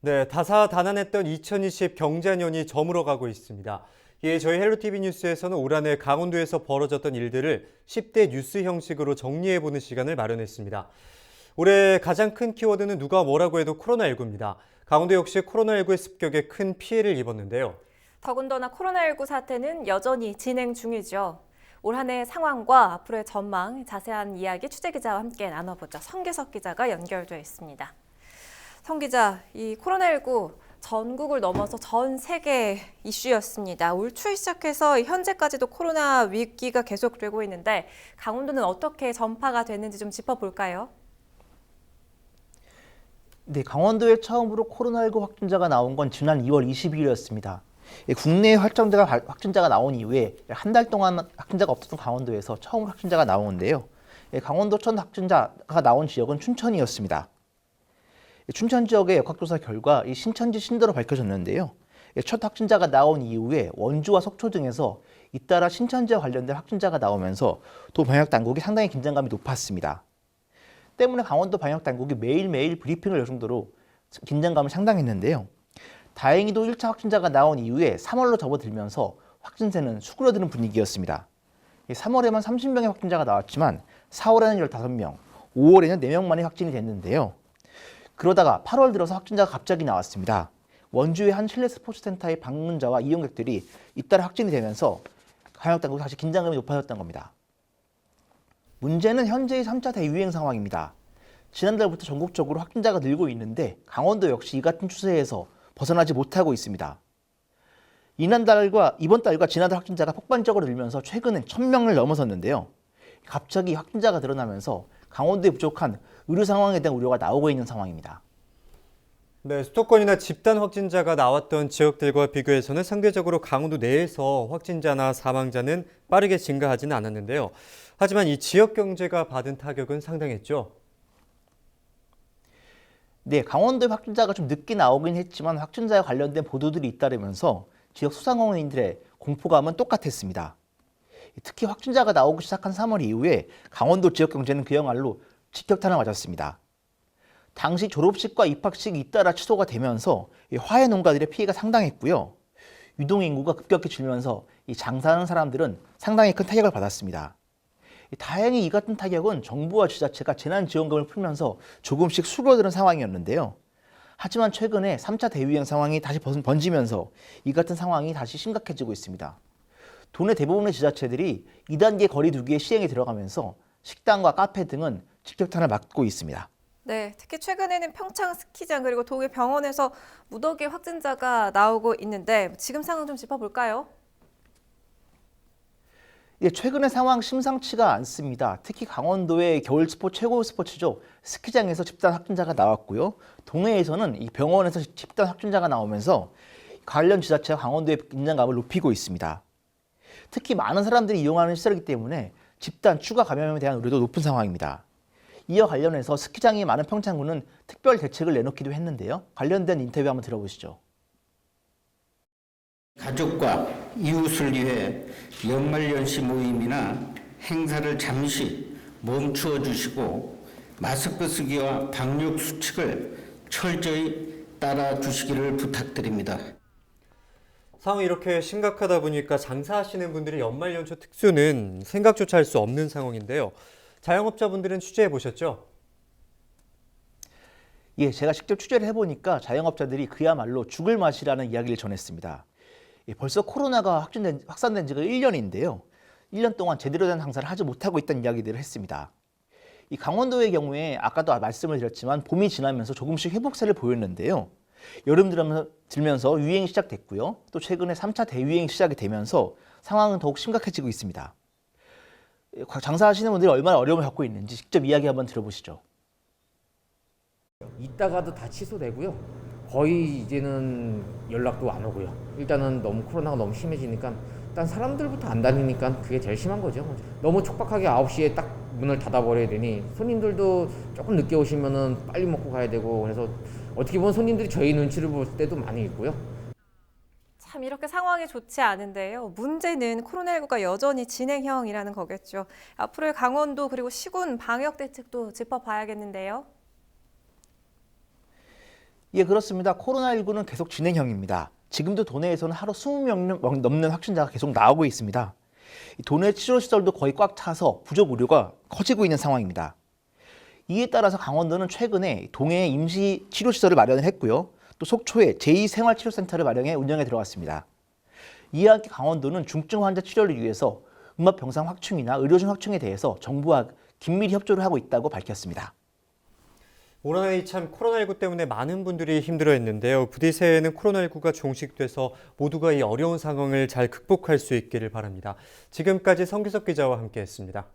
네, 다사다난했던 2020 경자년이 저물어가고 있습니다. 이에 저희 헬로티비 뉴스에서는 올 한해 강원도에서 벌어졌던 일들을 10대 뉴스 형식으로 정리해보는 시간을 마련했습니다. 올해 가장 큰 키워드는 누가 뭐라고 해도 코로나19입니다. 강원도 역시 코로나19의 습격에 큰 피해를 입었는데요. 더군다나 코로나19 사태는 여전히 진행 중이죠. 올 한해 상황과 앞으로의 전망, 자세한 이야기 취재기자와 함께 나눠보죠. 성기석 기자가 연결되어 있습니다. 성 기자, 이 코로나19 전국을 넘어서 전 세계 이슈였습니다. 올 초에 시작해서 현재까지도 코로나 위기가 계속되고 있는데 강원도는 어떻게 전파가 됐는지 좀 짚어볼까요? 네, 강원도에 처음으로 코로나19 확진자가 나온 건 지난 2월 22일이었습니다. 국내 확진자가 나온 이후에 한 달 동안 확진자가 없었던 강원도에서 처음 확진자가 나오는데요. 강원도 첫 확진자가 나온 지역은 춘천이었습니다. 춘천 지역의 역학조사 결과 이 신천지 신도로 밝혀졌는데요. 첫 확진자가 나온 이후에 원주와 속초 등에서 잇따라 신천지와 관련된 확진자가 나오면서 도 방역 당국이 상당히 긴장감이 높았습니다. 때문에 강원도 방역 당국이 매일매일 브리핑을 열 정도로 긴장감이 상당했는데요. 다행히도 1차 확진자가 나온 이후에 3월로 접어들면서 확진세는 수그러드는 분위기였습니다. 3월에만 30명의 확진자가 나왔지만 4월에는 15명, 5월에는 4명만이 확진이 됐는데요. 그러다가 8월 들어서 확진자가 갑자기 나왔습니다. 원주의 한 실내 스포츠센터의 방문자와 이용객들이 잇따라 확진이 되면서 방역당국이 다시 긴장감이 높아졌던 겁니다. 문제는 현재의 3차 대유행 상황입니다. 지난달부터 전국적으로 확진자가 늘고 있는데 강원도 역시 이 같은 추세에서 벗어나지 못하고 있습니다. 이번 달과 지난달 확진자가 폭발적으로 늘면서 최근엔 1000명을 넘어섰는데요. 갑자기 확진자가 늘어나면서 강원도에 부족한 의료 상황에 대한 우려가 나오고 있는 상황입니다. 네, 수도권이나 집단 확진자가 나왔던 지역들과 비교해서는 상대적으로 강원도 내에서 확진자나 사망자는 빠르게 증가하지는 않았는데요. 하지만 이 지역 경제가 받은 타격은 상당했죠. 네, 강원도의 확진자가 좀 늦게 나오긴 했지만 확진자에 관련된 보도들이 잇따르면서 지역 소상공인들의 공포감은 똑같았습니다. 특히 확진자가 나오기 시작한 3월 이후에 강원도 지역 경제는 그야말로 직격탄을 맞았습니다. 당시 졸업식과 입학식이 잇따라 취소가 되면서 화훼 농가들의 피해가 상당했고요. 유동인구가 급격히 줄면서 장사하는 사람들은 상당히 큰 타격을 받았습니다. 다행히 이 같은 타격은 정부와 지자체가 재난지원금을 풀면서 조금씩 수그러드는 상황이었는데요. 하지만 최근에 3차 대유행 상황이 다시 번지면서 이 같은 상황이 다시 심각해지고 있습니다. 도내 대부분의 지자체들이 2단계 거리 두기의 시행에 들어가면서 식당과 카페 등은 직격탄을 맞고 있습니다. 네, 특히 최근에는 평창 스키장 그리고 동해 병원에서 무더기 확진자가 나오고 있는데 지금 상황 좀 짚어볼까요? 최근의 상황 심상치가 않습니다. 특히 강원도의 겨울 스포츠 최고 스포츠죠. 스키장에서 집단 확진자가 나왔고요. 동해에서는 이 병원에서 집단 확진자가 나오면서 관련 지자체가 강원도의 긴장감을 높이고 있습니다. 특히 많은 사람들이 이용하는 시설이기 때문에 집단 추가 감염에 대한 우려도 높은 상황입니다. 이와 관련해서 스키장이 많은 평창군은 특별 대책을 내놓기도 했는데요. 관련된 인터뷰 한번 들어보시죠. 가족과 이웃을 위해 연말연시 모임이나 행사를 잠시 멈추어 주시고 마스크 쓰기와 방역 수칙을 철저히 따라 주시기를 부탁드립니다. 상황이 이렇게 심각하다 보니까 장사하시는 분들의 연말연초 특수는 생각조차 할 수 없는 상황인데요. 자영업자분들은 취재해 보셨죠? 제가 직접 취재를 해보니까 자영업자들이 그야말로 죽을 맛이라는 이야기를 전했습니다. 벌써 코로나가 확산된 지가 1년인데요. 1년 동안 제대로 된 장사를 하지 못하고 있다는 이야기들을 했습니다. 이 강원도의 경우에 아까도 말씀을 드렸지만 봄이 지나면서 조금씩 회복세를 보였는데요. 여름 들면서 유행이 시작됐고요. 또 최근에 3차 대유행이 시작이 되면서 상황은 더욱 심각해지고 있습니다. 장사하시는 분들이 얼마나 어려움을 겪고 있는지 직접 이야기 한번 들어보시죠. 이따가도 다 취소되고요. 거의 이제는 연락도 안 오고요. 일단은 너무 코로나가 너무 심해지니까 일단 사람들부터 안 다니니까 그게 제일 심한 거죠. 너무 촉박하게 9시에 딱 문을 닫아버려야 되니 손님들도 조금 늦게 오시면은 빨리 먹고 가야 되고 그래서 어떻게 보면 손님들이 저희 눈치를 볼 때도 많이 있고요. 참 이렇게 상황이 좋지 않은데요. 문제는 코로나19가 여전히 진행형이라는 거겠죠. 앞으로의 강원도 그리고 시군 방역 대책도 짚어봐야겠는데요. 예, 그렇습니다. 코로나19는 계속 진행형입니다. 지금도 도내에서는 하루 20명 넘는 확진자가 계속 나오고 있습니다. 도내 치료시설도 거의 꽉 차서 부족 의료가 커지고 있는 상황입니다. 이에 따라서 강원도는 최근에 동해에 임시 치료시설을 마련을 했고요. 또 속초에 제2생활치료센터를 마련해 운영에 들어갔습니다. 이와 함께 강원도는 중증 환자 치료를 위해서 음압병상 확충이나 의료진 확충에 대해서 정부와 긴밀히 협조를 하고 있다고 밝혔습니다. 올 한해 참 코로나19 때문에 많은 분들이 힘들어했는데요. 부디 새해에는 코로나19가 종식돼서 모두가 이 어려운 상황을 잘 극복할 수 있기를 바랍니다. 지금까지 성규석 기자와 함께했습니다.